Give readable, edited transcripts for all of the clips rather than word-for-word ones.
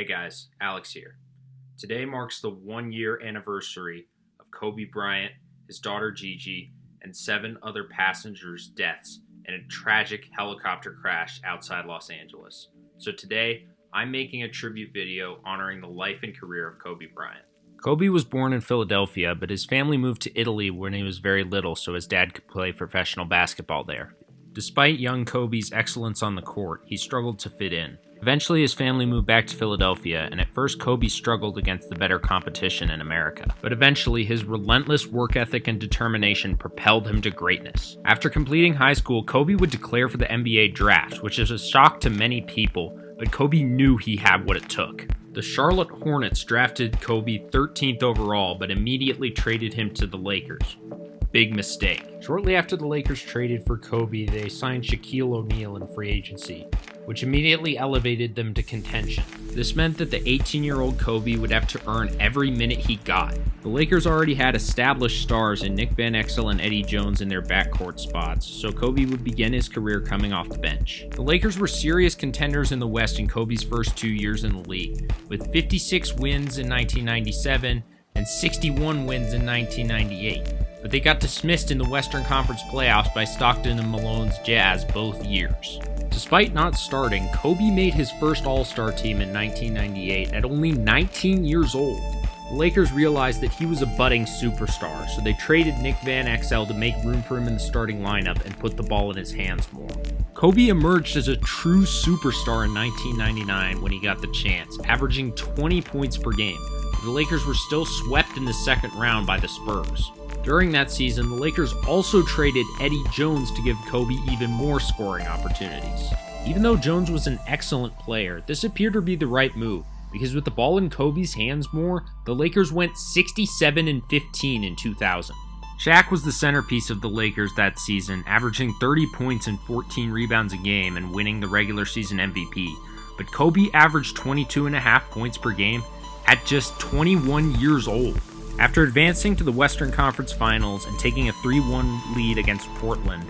Hey guys, Alex here. Today marks the 1-year anniversary of Kobe Bryant, his daughter Gigi, and 7 other passengers' deaths in a tragic helicopter crash outside Los Angeles. So today, I'm making a tribute video honoring the life and career of Kobe Bryant. Kobe was born in Philadelphia, but his family moved to Italy when he was very little so his dad could play professional basketball there. Despite young Kobe's excellence on the court, he struggled to fit in. Eventually, his family moved back to Philadelphia, and at first Kobe struggled against the better competition in America. But eventually, his relentless work ethic and determination propelled him to greatness. After completing high school, Kobe would declare for the NBA draft, which is a shock to many people, but Kobe knew he had what it took. The Charlotte Hornets drafted Kobe 13th overall, but immediately traded him to the Lakers. Big mistake. Shortly after the Lakers traded for Kobe, they signed Shaquille O'Neal in free agency, which immediately elevated them to contention. This meant that the 18-year-old Kobe would have to earn every minute he got. The Lakers already had established stars in Nick Van Exel and Eddie Jones in their backcourt spots, so Kobe would begin his career coming off the bench. The Lakers were serious contenders in the West in Kobe's first 2 years in the league, with 56 wins in 1997 and 61 wins in 1998. But they got dismissed in the Western Conference playoffs by Stockton and Malone's Jazz both years. Despite not starting, Kobe made his first All-Star team in 1998 at only 19 years old. The Lakers realized that he was a budding superstar, so they traded Nick Van Exel to make room for him in the starting lineup and put the ball in his hands more. Kobe emerged as a true superstar in 1999 when he got the chance, averaging 20 points per game. The Lakers were still swept in the second round by the Spurs. During that season, the Lakers also traded Eddie Jones to give Kobe even more scoring opportunities. Even though Jones was an excellent player, this appeared to be the right move, because with the ball in Kobe's hands more, the Lakers went 67-15 in 2000. Shaq was the centerpiece of the Lakers that season, averaging 30 points and 14 rebounds a game and winning the regular season MVP. But Kobe averaged 22.5 points per game at just 21 years old. After advancing to the Western Conference Finals and taking a 3-1 lead against Portland,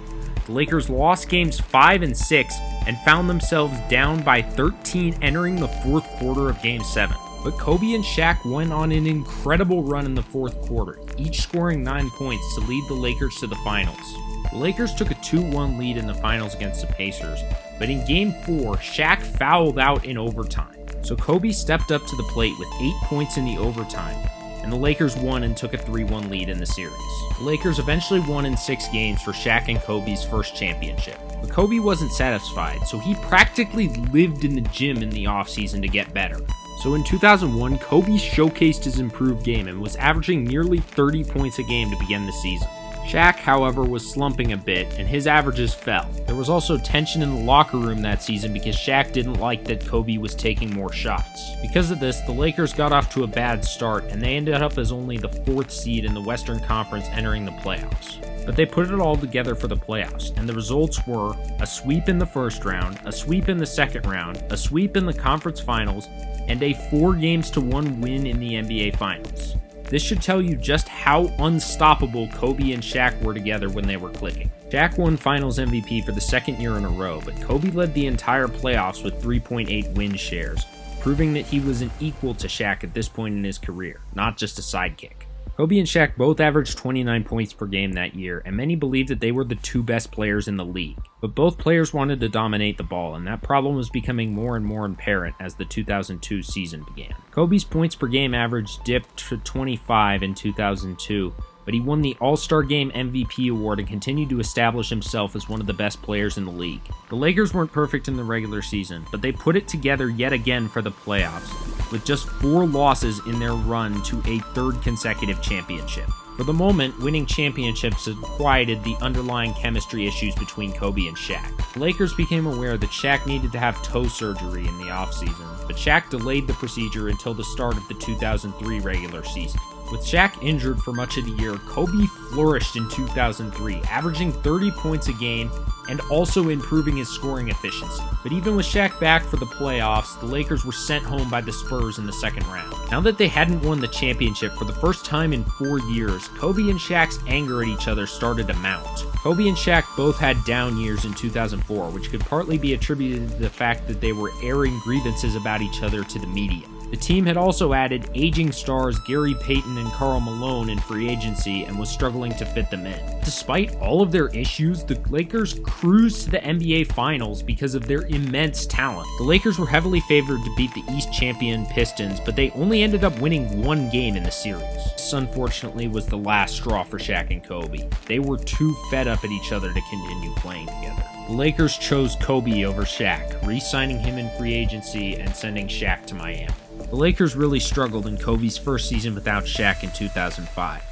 the Lakers lost games 5 and 6 and found themselves down by 13 entering the fourth quarter of Game 7. But Kobe and Shaq went on an incredible run in the fourth quarter, each scoring 9 points to lead the Lakers to the finals. The Lakers took a 2-1 lead in the finals against the Pacers, but in Game 4, Shaq fouled out in overtime. So Kobe stepped up to the plate with 8 points in the overtime, and the Lakers won and took a 3-1 lead in the series. The Lakers eventually won in 6 games for Shaq and Kobe's first championship. But Kobe wasn't satisfied, so he practically lived in the gym in the offseason to get better. So in 2001, Kobe showcased his improved game and was averaging nearly 30 points a game to begin the season. Shaq, however, was slumping a bit, and his averages fell. There was also tension in the locker room that season because Shaq didn't like that Kobe was taking more shots. Because of this, the Lakers got off to a bad start, and they ended up as only the 4th seed in the Western Conference entering the playoffs. But they put it all together for the playoffs, and the results were a sweep in the first round, a sweep in the second round, a sweep in the conference finals, and a 4-1 win in the NBA Finals. This should tell you just how unstoppable Kobe and Shaq were together when they were clicking. Shaq won Finals MVP for the second year in a row, but Kobe led the entire playoffs with 3.8 win shares, proving that he was an equal to Shaq at this point in his career, not just a sidekick. Kobe and Shaq both averaged 29 points per game that year, and many believed that they were the 2 best players in the league. But both players wanted to dominate the ball, and that problem was becoming more and more apparent as the 2002 season began. Kobe's points per game average dipped to 25 in 2002, but he won the All-Star Game MVP award and continued to establish himself as one of the best players in the league. The Lakers weren't perfect in the regular season, but they put it together yet again for the playoffs, with just 4 losses in their run to a 3rd consecutive championship. For the moment, winning championships had quieted the underlying chemistry issues between Kobe and Shaq. The Lakers became aware that Shaq needed to have toe surgery in the offseason, but Shaq delayed the procedure until the start of the 2003 regular season. With Shaq injured for much of the year, Kobe flourished in 2003, averaging 30 points a game and also improving his scoring efficiency. But even with Shaq back for the playoffs, the Lakers were sent home by the Spurs in the second round. Now that they hadn't won the championship for the first time in 4 years, Kobe and Shaq's anger at each other started to mount. Kobe and Shaq both had down years in 2004, which could partly be attributed to the fact that they were airing grievances about each other to the media. The team had also added aging stars Gary Payton and Karl Malone in free agency and was struggling to fit them in. Despite all of their issues, the Lakers cruised to the NBA Finals because of their immense talent. The Lakers were heavily favored to beat the East champion Pistons, but they only ended up winning one game in the series. This, unfortunately, was the last straw for Shaq and Kobe. They were too fed up at each other to continue playing together. The Lakers chose Kobe over Shaq, re-signing him in free agency and sending Shaq to Miami. The Lakers really struggled in Kobe's first season without Shaq in 2005.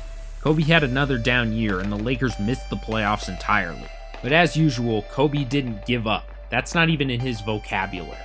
Kobe had another down year and the Lakers missed the playoffs entirely. But as usual, Kobe didn't give up. That's not even in his vocabulary.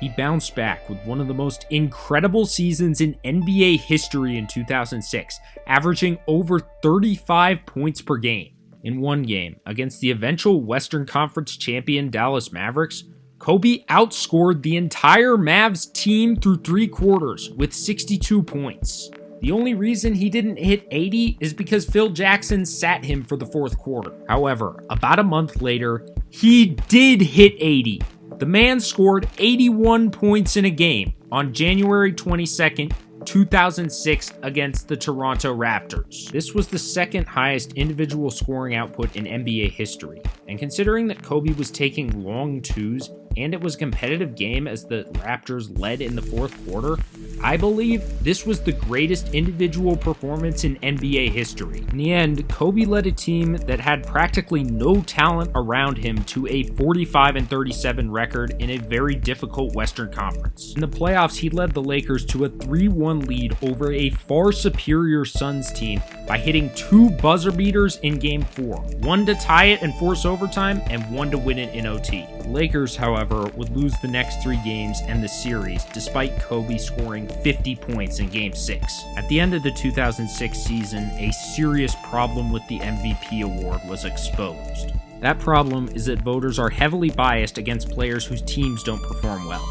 He bounced back with one of the most incredible seasons in NBA history in 2006, averaging over 35 points per game. In one game, against the eventual Western Conference champion Dallas Mavericks, Kobe outscored the entire Mavs team through 3 quarters with 62 points. The only reason he didn't hit 80 is because Phil Jackson sat him for the 4th quarter. However, about a month later, he did hit 80. The man scored 81 points in a game on January 22nd, 2006 against the Toronto Raptors. This was the second highest individual scoring output in NBA history, and considering that Kobe was taking long twos and it was a competitive game as the Raptors led in the 4th quarter, I believe this was the greatest individual performance in NBA history. In the end, Kobe led a team that had practically no talent around him to a 45-37 record in a very difficult Western Conference. In the playoffs, he led the Lakers to a 3-1 lead over a far superior Suns team by hitting 2 buzzer beaters in Game 4, one to tie it and force overtime, and one to win it in OT. The Lakers, however, would lose the next 3 games and the series, despite Kobe scoring 50 points in Game 6. At the end of the 2006 season, a serious problem with the MVP award was exposed. That problem is that voters are heavily biased against players whose teams don't perform well.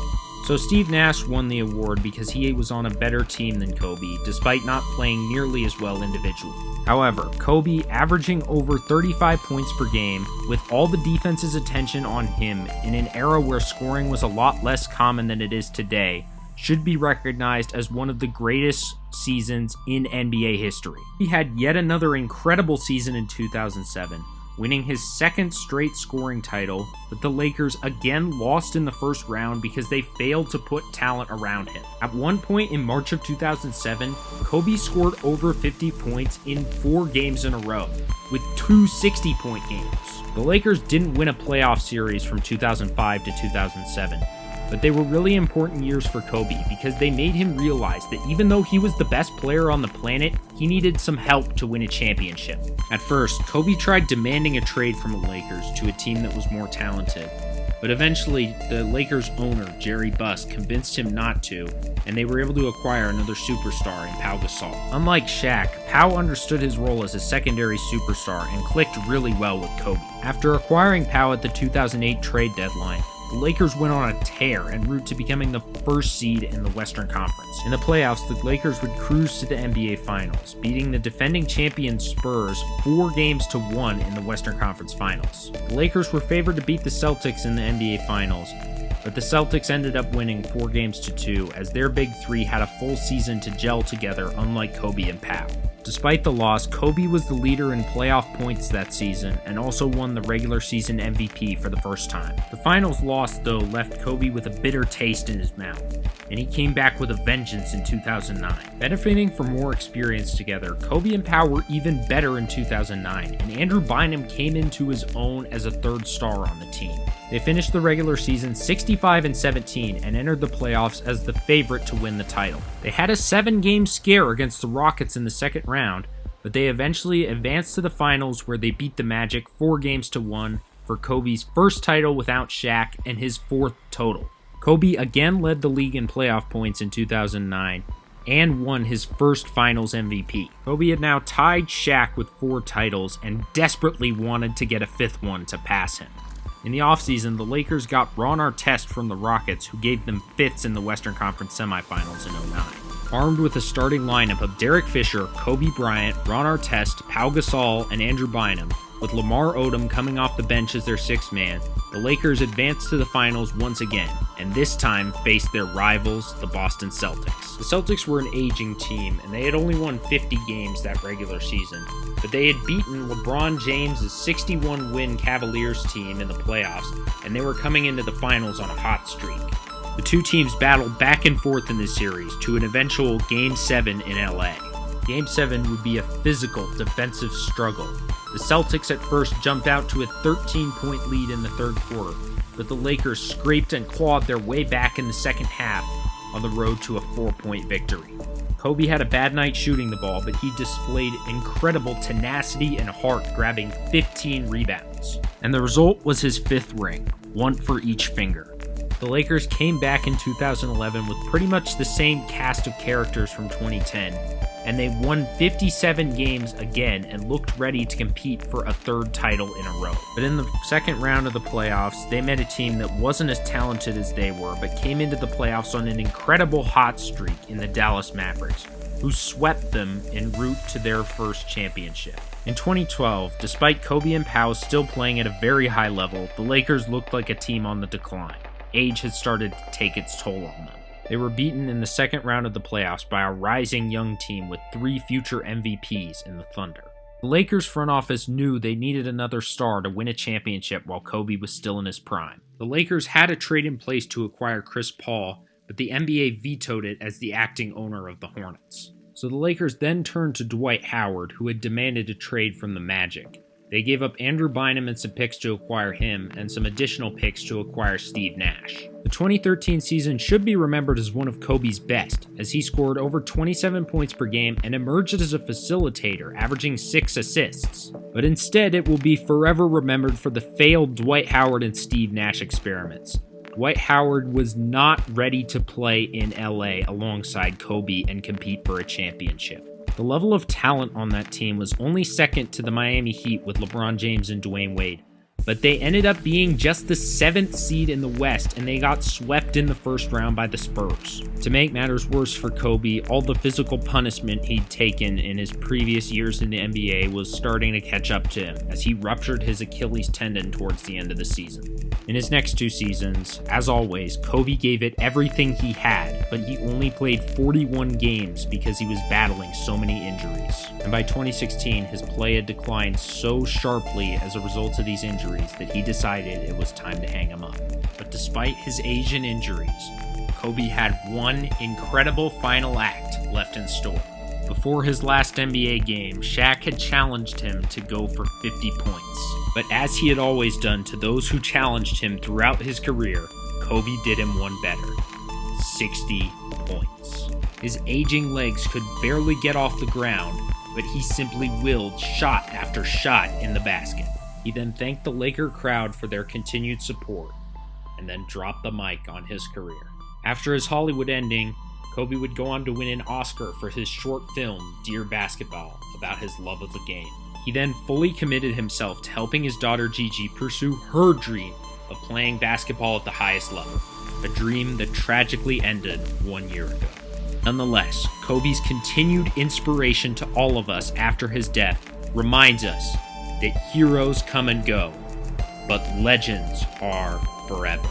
So Steve Nash won the award because he was on a better team than Kobe, despite not playing nearly as well individually. However, Kobe, averaging over 35 points per game, with all the defense's attention on him in an era where scoring was a lot less common than it is today, should be recognized as one of the greatest seasons in NBA history. He had yet another incredible season in 2007, winning his 2nd straight scoring title, but the Lakers again lost in the first round because they failed to put talent around him. At one point in March of 2007, Kobe scored over 50 points in 4 games in a row, with 2 60-point games. The Lakers didn't win a playoff series from 2005 to 2007, but they were really important years for Kobe because they made him realize that even though he was the best player on the planet, he needed some help to win a championship. At first, Kobe tried demanding a trade from the Lakers to a team that was more talented, but eventually the Lakers owner, Jerry Buss, convinced him not to, and they were able to acquire another superstar in Pau Gasol. Unlike Shaq, Pau understood his role as a secondary superstar and clicked really well with Kobe. After acquiring Pau at the 2008 trade deadline, the Lakers went on a tear en route to becoming the 1st seed in the Western Conference. In the playoffs, the Lakers would cruise to the NBA Finals, beating the defending champion Spurs 4-1 in the Western Conference Finals. The Lakers were favored to beat the Celtics in the NBA Finals, but the Celtics ended up winning 4-2 as their big 3 had a full season to gel together, unlike Kobe and Pau. Despite the loss, Kobe was the leader in playoff points that season and also won the regular season MVP for the first time. The finals loss, though, left Kobe with a bitter taste in his mouth, and he came back with a vengeance in 2009. Benefiting from more experience together, Kobe and Pau were even better in 2009, and Andrew Bynum came into his own as a 3rd star on the team. They finished the regular season 65-17 and entered the playoffs as the favorite to win the title. They had a 7-game scare against the Rockets in the second round, but they eventually advanced to the finals where they beat the Magic 4-1 for Kobe's first title without Shaq and his 4th total. Kobe again led the league in playoff points in 2009, and won his first Finals MVP. Kobe had now tied Shaq with 4 titles and desperately wanted to get a 5th one to pass him. In the offseason, the Lakers got Ron Artest from the Rockets, who gave them 5ths in the Western Conference semifinals in '09. Armed with a starting lineup of Derek Fisher, Kobe Bryant, Ron Artest, Pau Gasol, and Andrew Bynum, with Lamar Odom coming off the bench as their 6th man, the Lakers advanced to the finals once again, and this time faced their rivals, the Boston Celtics. The Celtics were an aging team, and they had only won 50 games that regular season, but they had beaten LeBron James' 61-win Cavaliers team in the playoffs, and they were coming into the finals on a hot streak. The two teams battled back and forth in this series to an eventual Game 7 in LA. Game 7 would be a physical, defensive struggle. The Celtics at first jumped out to a 13-point lead in the third quarter, but the Lakers scraped and clawed their way back in the second half on the road to a 4-point victory. Kobe had a bad night shooting the ball, but he displayed incredible tenacity and heart, grabbing 15 rebounds. And the result was his 5th ring, 1 for each finger. The Lakers came back in 2011 with pretty much the same cast of characters from 2010, and they won 57 games again and looked ready to compete for a 3rd title in a row. But in the second round of the playoffs, they met a team that wasn't as talented as they were, but came into the playoffs on an incredible hot streak in the Dallas Mavericks, who swept them en route to their first championship. In 2012, despite Kobe and Pau still playing at a very high level, the Lakers looked like a team on the decline. Age had started to take its toll on them. They were beaten in the second round of the playoffs by a rising young team with 3 future MVPs in the Thunder. The Lakers front office knew they needed another star to win a championship while Kobe was still in his prime. The Lakers had a trade in place to acquire Chris Paul, but the NBA vetoed it as the acting owner of the Hornets. So the Lakers then turned to Dwight Howard, who had demanded a trade from the Magic. They gave up Andrew Bynum and some picks to acquire him, and some additional picks to acquire Steve Nash. The 2013 season should be remembered as one of Kobe's best, as he scored over 27 points per game and emerged as a facilitator, averaging 6 assists. But instead, it will be forever remembered for the failed Dwight Howard and Steve Nash experiments. Dwight Howard was not ready to play in LA alongside Kobe and compete for a championship. The level of talent on that team was only second to the Miami Heat with LeBron James and Dwayne Wade, but they ended up being just the 7th seed in the West, and they got swept in the first round by the Spurs. To make matters worse for Kobe, all the physical punishment he'd taken in his previous years in the NBA was starting to catch up to him, as he ruptured his Achilles tendon towards the end of the season. In his next 2 seasons, as always, Kobe gave it everything he had, but he only played 41 games because he was battling so many injuries. And by 2016, his play had declined so sharply as a result of these injuries that he decided it was time to hang him up. But despite his age and injuries, Kobe had one incredible final act left in store. Before his last NBA game, Shaq had challenged him to go for 50 points. But as he had always done to those who challenged him throughout his career, Kobe did him one better: 60 points. His aging legs could barely get off the ground, but he simply willed shot after shot in the basket. He then thanked the Laker crowd for their continued support, and then dropped the mic on his career. After his Hollywood ending, Kobe would go on to win an Oscar for his short film, Dear Basketball, about his love of the game. He then fully committed himself to helping his daughter Gigi pursue her dream of playing basketball at the highest level, a dream that tragically ended 1 year ago. Nonetheless, Kobe's continued inspiration to all of us after his death reminds us that heroes come and go, but legends are forever.